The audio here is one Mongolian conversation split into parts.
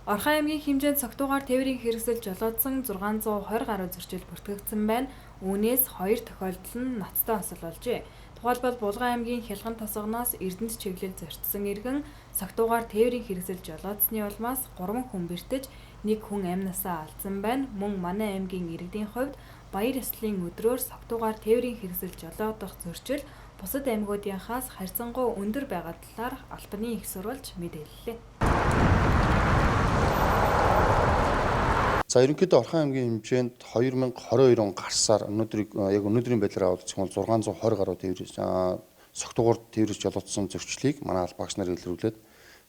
Орхон аймгийн хэмжээнд согтуугаар тээврийн хэрэгсэл жолоодсон 620 гаруй зөрчил бүртгэгдсэн байна. Үүнээс 2 тохиолдол нь ноцтой осол болжээ. Тухайлбал Булган аймгийн Хялган тосгоноос Эрдэнэт чиглэл зорчсон иргэн согтуугаар тээврийн хэрэгсэл жолоодсны улмаас 3 хүн бэртэж 1 хүн амь насаа алдсан байна. Мөн манай аймгийн иргэдийн хувьд Баяр ёслолын өдрөөр согтуугаар тээврийн хэрэгсэл жолоодох зөрчил бусад аймагуудынхаас харьцангуй өндөр байгаа талаар Албаны их сурвалж мэдээллээ. За ерөнхийдөө Орхон аймгийн хэмжээнд 2022 он гарсаар өнөөдрийн байдлаар аваад үзэх юм бол 620 гаруй тээврийн согтуугаар тээврийн жолоодсон зөрчлийг манай аль багш нар илрүүлээд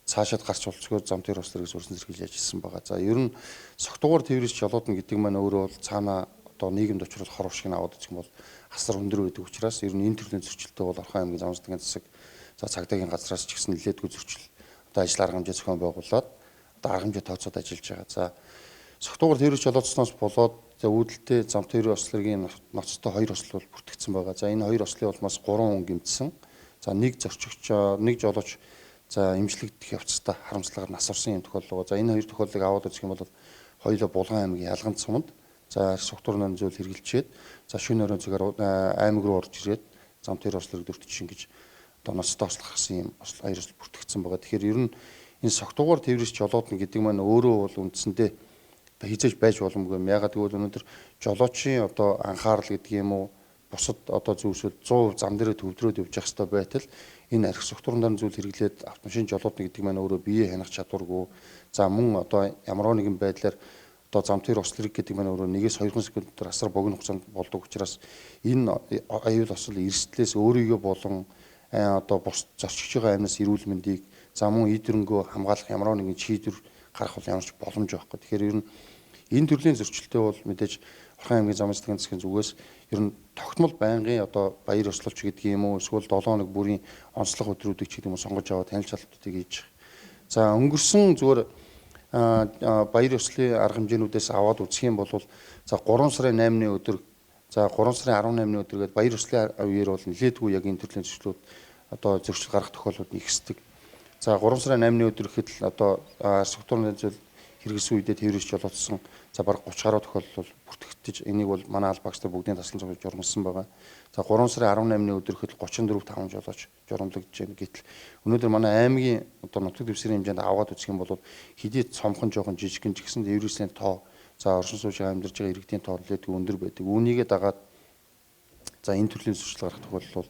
цаашаад гарч болцгоор зам тээвэр услрыг сурсан зэрэглэж ажилласан байгаа. За ер нь согтуугаар тээврийн жолоодно гэдэг маань өөрөө бол цаана одоо нийгэмд очрол хор уршиг аваад үзэх юм бол асар өндөр байдаг учраас ер нь энэ төрлийн зөрчилтэй бол Орхон аймгийн замсдгийн засаг за цагдаагийн газраас ч гэсэн нэлээдгүй зөрчил одоо ажил арга хэмжээ зохион байгуулад одоо арга хэмжээ тооцоод ажиллаж байгаа. За согтуугаар тээврийн жолоодсноос болоод үүдэлтэй зам тээврийн ослогийн ноцтой 2 осол бол бүртгэгдсэн байгаа. За энэ 2 ослын улмаас 3 хүн гэмтсэн. За нэг зорчигч, нэг жолооч за эмчлэгдэх явцдаа харамсалгаар нас орсон юм тохиолдол. За энэ 2 тохиолдлыг аваад үзэх юм бол хоёулаа Булган аймгийн Ялган цуманд за согтуурны зүйл хэрэгжилчээд за шөнө өрөө зүгээр аймаг руу орж ирээд зам тээврийн ослыг дөрөвт шингэж одоо ноцтой ослох гэсэн юм хоёр осол бүртгэгдсэн байгаа. Тэгэхээр ер нь энэ согтуугаар тээврийн жолоодно гэдэг маань өөрөө бол үндсэндээ хизээж байж боломгүй юм. Ягаад гэвэл өнөөдөр жолоочийн одоо анхаарал гэдэг юм уу бусад одоо зүйлсүүд 100% зам дээрээ төвдрөөд явж явах хэрэгтэй байтал энэ арх согтуурны зүйл хэрэглээд автомашин жолоодно гэдэг маань өөрөө биеэ хянах чадваргүй. За мөн одоо ямар нэгэн байдлаар одоо зам тээврийн ослыг гэдэг маань өөрөө 1-2 секундээр асар богино хугацаанд болдог учраас энэ аюул осол эрсдлээс өөрийгөө болон одоо бус зорчигч байгаа амнаас эрүүл мэндийг за мөн идэрнгөө хамгаалах ямар нэгэн шийдвэр гарах бол ямарч боломж байхгүй. Тэгэхээр ер нь энэ төрлийн зөрчилтэй бол мэдээж Орхон аймгийн замсдгийн засгийн зүгээс ер нь тогтмол байнгын одоо баяр ёслолч гэдэг юм уу эсвэл 7 хоног бүрийн онцлог өдрүүдийг ч гэдэг юм уу сонгож аваад танил шалгалтуудыг хийж байгаа. За өнгөрсөн зүгээр баяр ёслолын арга хэмжээнүүдээс аваад үзэх юм бол за 3 сарын 8-ны өдөр за 3 сарын 18-ны өдөр гээд баяр ёслолын үеэр бол нэлээдгүй яг энэ төрлийн зөрчлүүд одоо зөрчил гарах тохиолдлууд ихсдэг. За 3 сарын 8-ны өдөр гэхэд л одоо согтуурны зүйл хэрэгсэн үедээ тээврийч жолоодсон за бараг 30 гаруй тохиолдол бүртгэгдэж энийг бол манай аль багш нар бүгдийн таслан зогсож журмалсан байгаа. За 3 сарын 18-ны өдөр гэхэд 34-5 жолооч журамлагдж байна. Гэтэл өнөөдөр манай аймгийн одоо нутаг дэвсгэрийн хэмжээнд аваад үзэх юм бол хэдий цомхон жоохон жижигхэн ч гэсэн тээврийн тоо за оршин сууж амьдарч байгаа иргэдийн тоо нэлээдгүй өндөр байдаг. Үүнийгээ дагаад за энэ төрлийн зөрчил гарах тохиолдол бол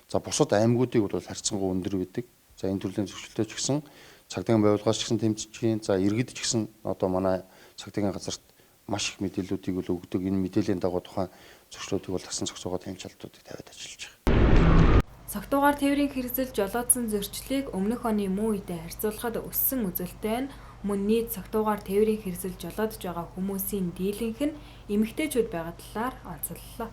за бусад аймагуудыг бол харьцангуй өндөр байдаг. За энэ төрлийн зөрчилтэй ч гэсэн цагдаагийн байгууллагаас ч гэсэн тэмцэж байна. За иргэд ч гэсэн одоо манай цагдаагийн газарт маш их мэдээллүүдийг бол өгдөг. Энэ мэдээллийн дагуу тухайн зөрчлүүдийг бол тасан зохицоогоо тэмцэлтүүдийг тавиад ажиллаж байгаа. Согтуугаар тээврийн хэрэгсэл жолоодсон зөрчлийг өмнөх оны муу үедээ харьцуулахад өссөн үзүүлэлттэй нь мөн нийт согтуугаар тээврийн хэрэгсэл жолоодж байгаа хүмүүсийн дийлэнх нь эмэгтэйчүүд байгаа талаар онцоллоо.